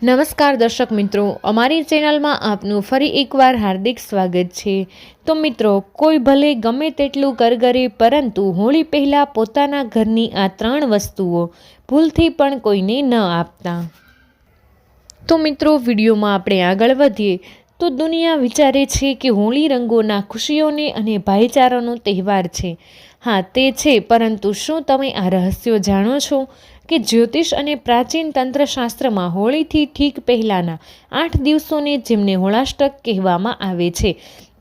નમસ્કાર દર્શક મિત્રો, અમારી ચેનલમાં આપનું ફરી એકવાર હાર્દિક સ્વાગત છે। તો મિત્રો, કોઈ ભલે ગમે તેટલું કરગરે, પરંતુ હોળી પહેલાં પોતાના ઘરની આ 3 વસ્તુઓ ભૂલથી પણ કોઈને ન આપતા। તો મિત્રો, વિડીયોમાં આપણે આગળ વધીએ તો દુનિયા વિચારે છે કે હોળી રંગોના, ખુશીઓને અને ભાઈચારાનો તહેવાર છે। હા, તે છે, પરંતુ શું તમે આ રહસ્યો જાણો છો કે જ્યોતિષ અને પ્રાચીન તંત્રશાસ્ત્રમાં હોળીથી ઠીક પહેલાંના 8 દિવસોને, જેમને હોળાષ્ટક કહેવામાં આવે છે,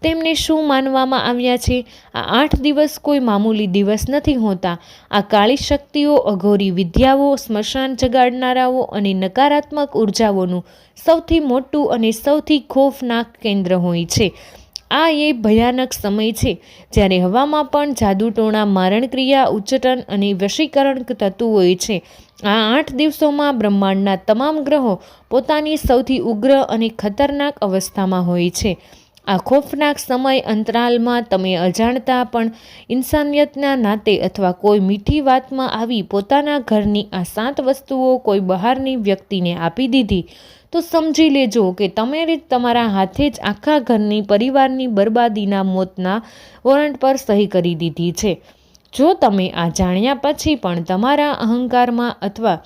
તેમને શું માનવામાં આવ્યા છે? આ 8 દિવસ કોઈ મામૂલી દિવસ નથી હોતા। આ કાળી શક્તિઓ, અઘોરી વિદ્યાઓ, સ્મશાન જગાડનારાઓ અને નકારાત્મક ઉર્જાઓનું સૌથી મોટું અને સૌથી ખોફનાક કેન્દ્ર હોય છે। આ એ ભયાનક સમય છે જ્યારે હવામાં પણ જાદુટોણા, મારણક્રિયા, ઉચ્ચાટન અને વશીકરણ થતું હોય છે। આ 8 દિવસોમાં બ્રહ્માંડના તમામ ગ્રહો પોતાની સૌથી ઉગ્ર અને ખતરનાક અવસ્થામાં હોય છે। આ ખોફનાક સમય અંતરાલમાં તમે અજાણતા પણ ઇન્સાનિયતના નાતે અથવા કોઈ મીઠી વાતમાં આવી પોતાના ઘરની આ 7 વસ્તુઓ કોઈ બહારની વ્યક્તિને આપી દીધી, તો સમજી લેજો કે તમે તમારા હાથે જ આખા ઘરની, પરિવારની બરબાદીના, મોતના વોરંટ પર સહી કરી દીધી છે। જો તમે આ જાણ્યા પછી પણ તમારા અહંકારમાં અથવા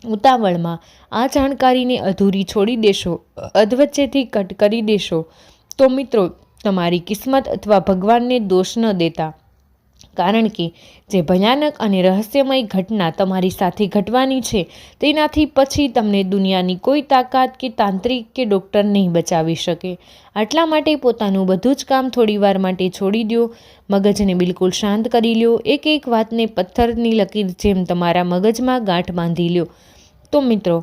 ઉતાવળમાં આ જાણકારીને અધૂરી છોડી દેશો, અધવચ્ચેથી કટ કરી દેશો, તો મિત્રો, તમારી કિસ્મત અથવા ભગવાનને દોષ ન દેતા, કારણ કે જે ભયાનક અને રહસ્યમય ઘટના તમારી સાથે ઘટવાની છે, તેનાથી પછી તમને દુનિયાની કોઈ તાકાત કે તાંત્રિક કે ડૉક્ટર નહીં બચાવી શકે। આટલા માટે પોતાનું બધું જ કામ થોડીવાર માટે છોડી દો, મગજને બિલકુલ શાંત કરી લો, એક એક વાતને પથ્થરની લકીર જેમ તમારા મગજમાં ગાંઠ બાંધી લો। તો મિત્રો,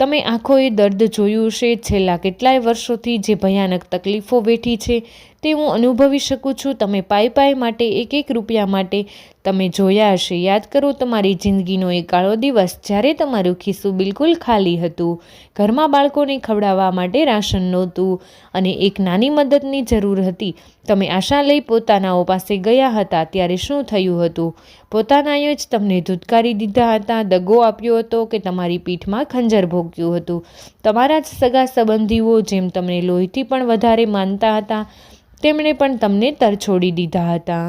તમે આંખોએ દર્દ જોયું હશે, છેલ્લા કેટલાય વર્ષોથી જે ભયાનક તકલીફો વેઠી છે તે હું અનુભવી શકું છું। તમે પાઈ માટે, એક રૂપિયા માટે તમે જોયા હશે। યાદ કરો તમારી જિંદગીનો એ કાળો દિવસ જ્યારે તમારું ખિસ્સું બિલકુલ ખાલી હતું, ઘરમાં બાળકોને ખવડાવવા માટે રાશન નહોતું અને એક નાની મદદની જરૂર હતી। તમે આશા લઈ પોતાનાઓ પાસે ગયા હતા, ત્યારે શું થયું હતું? પોતાનાએ જ તમને ધૂતકારી દીધા હતા, દગો આપ્યો હતો કે તમારી પીઠમાં ખંજર ભોગ્યું હતું। તમારા જ સગા સંબંધીઓ, જેમ તમને લોહીથી પણ વધારે માનતા હતા, તેમણે પણ તમને તરછોડી દીધા હતા।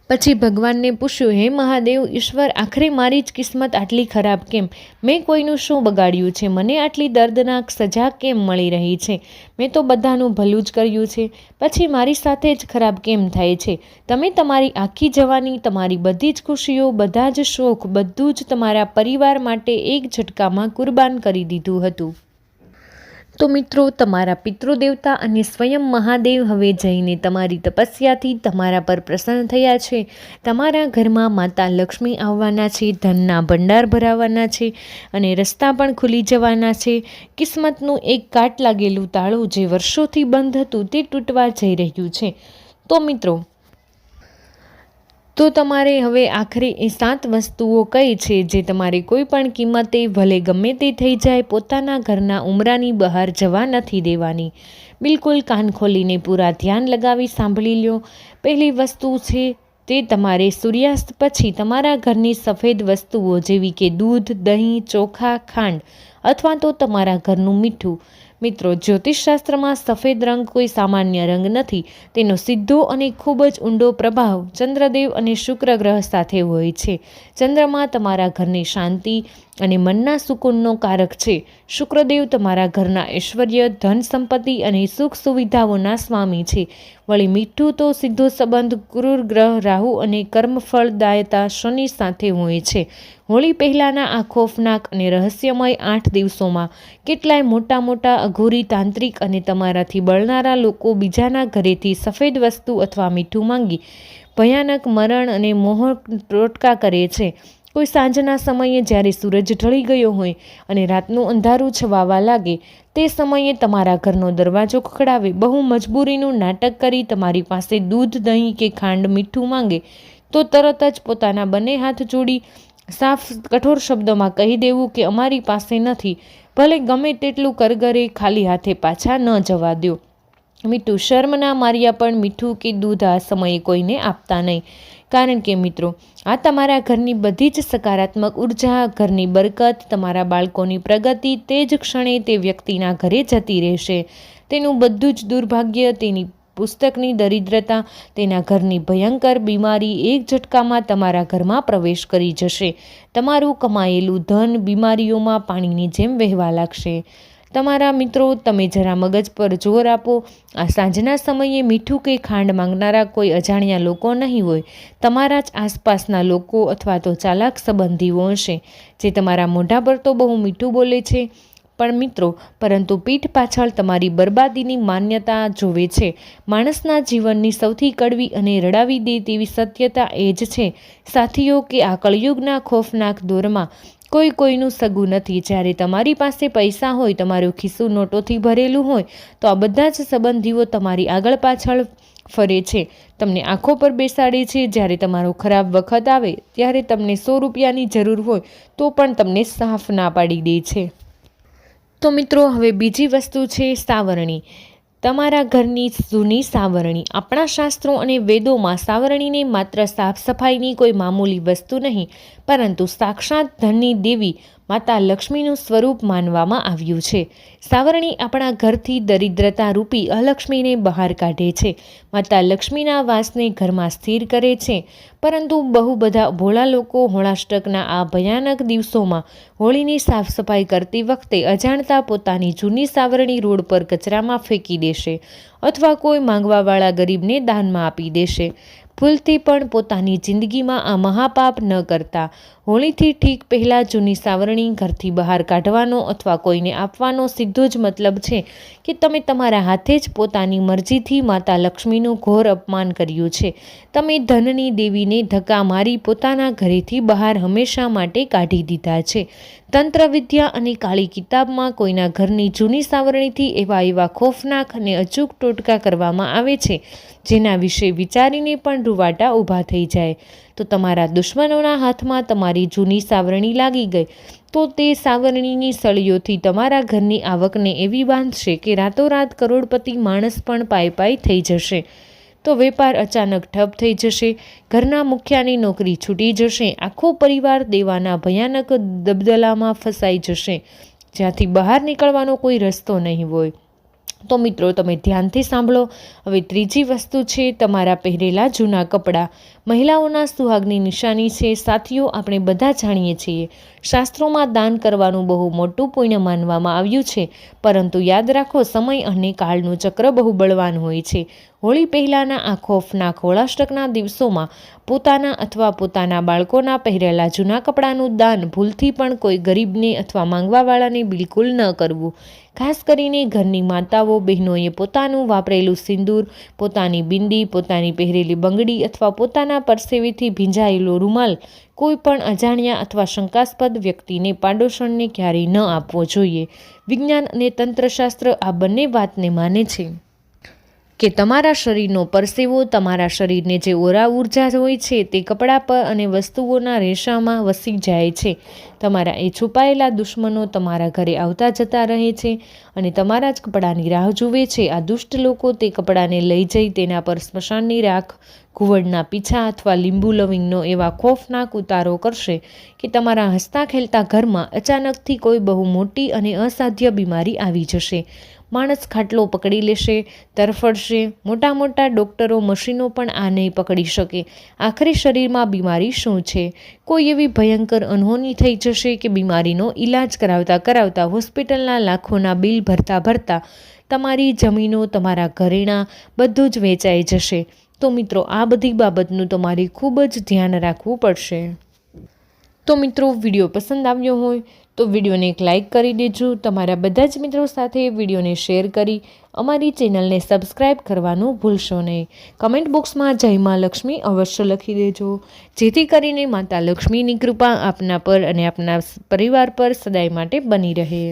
પછી ભગવાનને પૂછ્યું, હે મહાદેવ, ઈશ્વર, આખરે મારી જ કિસ્મત આટલી ખરાબ કેમ? મેં કોઈનું શું બગાડ્યું છે? મને આટલી દર્દનાક સજા કેમ મળી રહી છે? મેં તો બધાનું ભલું જ કર્યું છે, પછી મારી સાથે જ ખરાબ કેમ થાય છે? તમે તમારી આખી જવાની, તમારી બધી જ ખુશીઓ, બધા જ શોખ, બધું જ તમારા પરિવાર માટે એક ઝટકામાં કુરબાન કરી દીધું હતું। તો મિત્રો, તમારા પિતૃદેવતા અને સ્વયં મહાદેવ હવે જઈને તમારી તપસ્યાથી તમારા પર પ્રસન્ન થયા છે। તમારા ઘરમાં માતા લક્ષ્મી આવવાના છે, ધનના ભંડાર ભરાવાના છે અને રસ્તા પણ ખુલી જવાના છે। કિસ્મતનું એક કાટ લાગેલું તાળું જે વર્ષોથી બંધ હતું, તે તૂટવા જઈ રહ્યું છે। તો મિત્રો, તો તમારે હવે આખરે એ 7 વસ્તુઓ કઈ છે જે તમારે કોઈ પણ કિંમતે, ભલે ગમે તે થઈ જાય, પોતાના ઘરના ઉંબરાની બહાર જવા નથી દેવાની। બિલકુલ કાન ખોલીને પૂરા ધ્યાન લગાવી સાંભળી લો। પહેલી વસ્તુ છે તે તમારે સૂર્યાસ્ત પછી તમારા ઘરની સફેદ વસ્તુઓ જેવી કે દૂધ, દહીં, ચોખા, ખાંડ અથવા તો તમારા ઘરનું મીઠું। મિત્રો, જ્યોતિષશાસ્ત્રમાં સફેદ રંગ કોઈ સામાન્ય રંગ નથી, તેનો સીધો અને ખૂબ જ ઊંડો પ્રભાવ ચંદ્રદેવ અને શુક્ર ગ્રહ સાથે હોય છે। ચંદ્રમા તમારા ઘરની શાંતિ અને મનના સુકૂનનો કારક છે। શુક્રદેવ તમારા ઘરના ઐશ્વર્ય, ધન સંપત્તિ અને સુખ સુવિધાઓના સ્વામી છે। વળી મીઠું તો સીધો સંબંધ ક્રૂર ગ્રહ રાહુ અને કર્મફળદાયતા શનિ સાથે હોય છે। હોળી પહેલાંના આ ખોફનાક અને રહસ્યમય 8 દિવસોમાં કેટલાય મોટા અઘોરી, તાંત્રિક અને તમારાથી બળનારા લોકો બીજાના ઘરેથી સફેદ વસ્તુ અથવા મીઠું માંગી ભયાનક મરણ અને મોહક ટોટકા કરે છે। કોઈ સાંજના સમયે જ્યારે સૂરજ ઢળી ગયો હોય અને રાતનું અંધારું છવાવા લાગે, તે સમયે તમારા ઘરનો દરવાજો ખખડાવે, બહુ મજબૂરીનું નાટક કરી તમારી પાસે દૂધ, દહીં કે ખાંડ, મીઠું માંગે, તો તરત જ પોતાના બંને હાથ જોડી સાફ કઠોર શબ્દોમાં કહી દેવું કે અમારી પાસે નથી, ભલે ગમે તેટલું કરગરે, ખાલી હાથે પાછા ન જવા દો। મીઠું શર્મના માર્યા પણ મીઠું કે દૂધ આ સમયે કોઈને આપતા નહીં, કારણ કે મિત્રો, આ તમારા ઘરની બધી જ સકારાત્મક ઉર્જા, ઘરની બરકત, તમારા બાળકોની પ્રગતિ તે જ ક્ષણે તે વ્યક્તિના ઘરે જતી રહેશે. તેનું બધું જ દુર્ભાગ્ય, તેની પુસ્તકની દરિદ્રતા, તેના ઘરની ભયંકર બીમારી એક ઝટકામાં તમારા ઘરમાં પ્રવેશ કરી જશે. તમારું કમાયેલું ધન બીમારીઓમાં પાણીની જેમ વહેવા લાગશે. તમારા મિત્રો, તમે જરા મગજ પર જોર આપો. આ સાંજના સમયે મીઠું કે ખાંડ માંગનારા કોઈ અજાણ્યા લોકો નહીં હોય. તમારા જ આસપાસના લોકો અથવા તો ચાલાક સંબંધીઓ હશે, જે તમારા મોઢા પર તો બહુ મીઠું બોલે છે, પણ મિત્રો, પરંતુ પીઠ પાછળ તમારી બરબાદીની માન્યતા જોવે છે. માણસના જીવનની સૌથી કડવી અને રડાવી દે તેવી સત્યતા એ જ છે સાથીઓ, કે આ કળયુગના ખોફનાક દોરમાં કોઈ કોઈનું સગું નથી. જ્યારે તમારી પાસે પૈસા હોય, તમારું ખિસ્સું નોટોથી ભરેલું હોય, તો આ બધા જ સંબંધીઓ તમારી આગળ પાછળ ફરે છે, તમને આંખો પર બેસાડે છે. જ્યારે તમારો ખરાબ વખત આવે, ત્યારે તમને 100 રૂપિયાની જરૂર હોય તો પણ તમને સાફ ના પાડી દે છે. તો મિત્રો, હવે બીજી વસ્તુ છે સાવરણી. તમારા ઘરની જૂની સાવરણી. આપણા શાસ્ત્રો અને વેદોમાં સાવરણીને માત્ર સાફ સફાઈની કોઈ મામૂલી વસ્તુ નહીં, પરંતુ સાક્ષાત ધનની દેવી માતા લક્ષ્મીનું સ્વરૂપ માનવામાં આવ્યું છે. સાવરણી આપણા ઘરથી દરિદ્રતા રૂપી અલક્ષ્મીને બહાર કાઢે છે. માતા લક્ષ્મીના વાસને ઘરમાં સ્થિર કરે છે. પરંતુ બહુ બધા ભોળા લોકો હોળાષ્ટકના આ ભયાનક દિવસોમાં હોળીની સાફ સફાઈ કરતી વખતે અજાણતા પોતાની જૂની સાવરણી રોડ પર કચરામાં ફેંકી દેશે, અથવા કોઈ માંગવાવાળા ગરીબને દાનમાં આપી દેશે. ભૂલથી પણ પોતાની જિંદગીમાં આ મહાપાપ ન કરતા. હોળીથી ઠીક પહેલાં જૂની સાવરણી ઘરથી બહાર કાઢવાનો અથવા કોઈને આપવાનો સીધો જ મતલબ છે કે તમે તમારા હાથે જ પોતાની મરજીથી માતા લક્ષ્મીનું ઘોર અપમાન કર્યું છે. તમે ધનની દેવીને ધક્કા મારી પોતાના ઘરેથી બહાર હંમેશા માટે કાઢી દીધા છે. તંત્રવિદ્યા અને કાળી કિતાબમાં કોઈના ઘરની જૂની સાવરણીથી એવા ખોફનાક અને અચૂક ટોટકા કરવામાં આવે છે, જેના વિશે વિચારીને પણ રૂવાટા ઊભા થઈ જાય. તો તમારા દુશ્મનોના હાથમાં તમારી જૂની સાવરણી લાગી ગઈ, તો તે સાવરણીની સળીઓથી તમારા ઘરની આવકને એવી બાંધશે કે રાતોરાત કરોડપતિ માણસ પણ પાય થઈ જશે. તો વેપાર અચાનક ઠપ થઈ જશે. ઘરના મુખિયાની નોકરી છૂટી જશે. આખો પરિવાર દેવાના ભયાનક દબદલામાં ફસાઈ જશે, જ્યાંથી બહાર નીકળવાનો કોઈ રસ્તો નહીં હોય. તો મિત્રો, તમે ધ્યાનથી સાંભળો. હવે ત્રીજી વસ્તુ છે તમારા પહેરેલા જૂના કપડાં. મહિલાઓના સુહાગની નિશાની છે. સાથીઓ, આપણે બધા જાણીએ છીએ, શાસ્ત્રોમાં દાન કરવાનું બહુ મોટું પુણ્ય માનવામાં આવ્યું છે. પરંતુ યાદ રાખો, સમય અને કાળનું ચક્ર બહુ બળવાન હોય છે. હોળી પહેલાંના આ ખોફનાક હોળાષ્ટકના દિવસોમાં પોતાના અથવા પોતાના બાળકોના પહેરેલા જૂના કપડાનું દાન ભૂલથી પણ કોઈ ગરીબને અથવા માંગવાવાળાને બિલકુલ ન કરવું. ખાસ કરીને ઘરની માતાઓ બહેનોએ પોતાનું વાપરેલું સિંદૂર, પોતાની બિંદી, પોતાની પહેરેલી બંગડી અથવા પોતાના પરસેવેથી ભીંજાયેલો રૂમાલ કોઈ પણ અજાણ્યા અથવા શંકાસ્પદ વ્યક્તિને, પાડોશણને ક્યારેય ન આપવો જોઈએ. વિજ્ઞાન અને તંત્રશાસ્ત્ર આ બંને વાતને માને છે કે તમારા શરીરનો પરસેવો, તમારા શરીરને જે ઓરા ઉર્જા હોય છે, તે કપડાં પર અને વસ્તુઓના રેશામાં વસી જાય છે. તમારા એ છુપાયેલા દુશ્મનો તમારા ઘરે આવતા જતા રહે છે અને તમારા જ કપડાની રાહ જુએ છે. આ દુષ્ટ લોકો તે કપડાને લઈ જઈ તેના પર સ્મશાનની રાખ, ઘુવડના પીછા અથવા લીંબુ લવિંગનો એવા ખોફનાક ઉતારો કરશે કે તમારા હસતા ખેલતા ઘરમાં અચાનકથી કોઈ બહુ મોટી અને અસાધ્ય બીમારી આવી જશે. માણસ ખાટલો પકડી લેશે, તરફડશે. મોટા મોટા ડોક્ટરો, મશીનો પણ આ નહીં પકડી શકે. આખરે શરીરમાં બીમારી શું છે? કોઈ એવી ભયંકર અનહોની થઈ જશે કે બીમારીનો ઈલાજ કરાવતા હોસ્પિટલના લાખોના બિલ ભરતા તમારી જમીનો, તમારા ઘરેણાં બધું જ વેચાઈ જશે. તો મિત્રો, આ બધી બાબતનું તમારે ખૂબ જ ધ્યાન રાખવું પડશે. તો મિત્રો, વિડીયો પસંદ આવ્યો હોય તો વિડીયોને એક લાઇક કરી દેજો. તમારા બધા જ મિત્રો સાથે વિડીયોને શેર કરી અમારી ચેનલને સબસ્ક્રાઈબ કરવાનું ભૂલશો નહીં. કમેન્ટ બોક્સમાં જય મા લક્ષ્મી અવશ્ય લખી દેજો, જેથી કરીને માતા લક્ષ્મીની કૃપા આપના પર અને આપના પરિવાર પર સદાય માટે બની રહે.